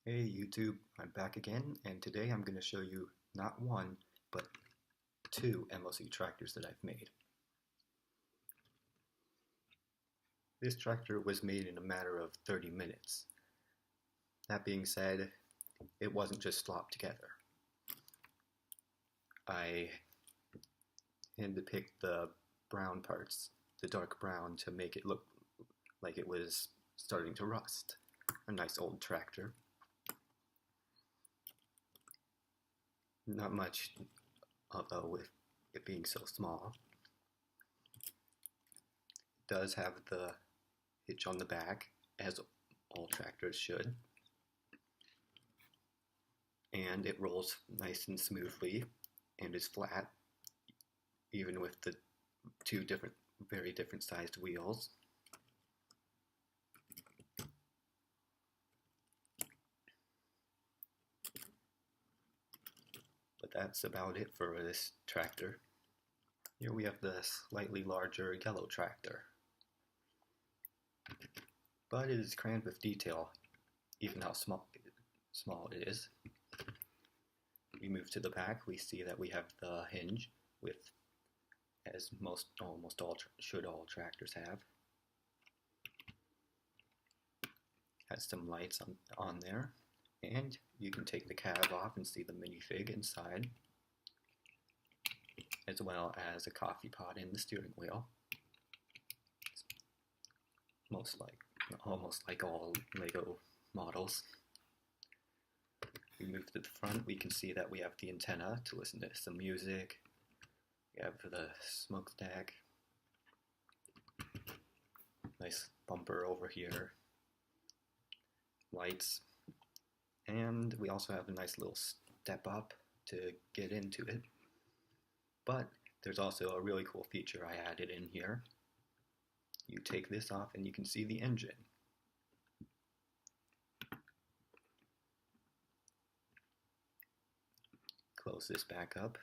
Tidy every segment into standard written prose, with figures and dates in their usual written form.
Hey YouTube, I'm back again, and today I'm going to show you not one, but two MOC tractors that I've made. This tractor was made in a matter of 30 minutes. That being said, it wasn't just slopped together. I handpicked the brown parts, the dark brown, to make it look like it was starting to rust. A nice old tractor. Not much, although with it being so small. It does have the hitch on the back, as all tractors should. And it rolls nice and smoothly and is flat, even with the two very different sized wheels. But that's about it for this tractor. Here we have the slightly larger yellow tractor. But it is crammed with detail, even how small it is. We move to the back, we see that we have the hinge with, as almost all tractors have. Has some lights on there, and you can take the cab off and see the minifig inside, as well as a coffee pot in the steering wheel. Almost like all Lego models. We move to the front, we can see that we have the antenna to listen to some music. We have the smokestack. Nice bumper over here. Lights. And we also have a nice little step up to get into it. But there's also a really cool feature I added in here. You take this off and you can see the engine. Close this back up.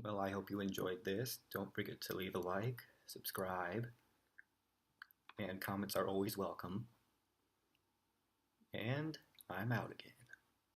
Well, I hope you enjoyed this. Don't forget to leave a like, subscribe, and comments are always welcome. And I'm out again.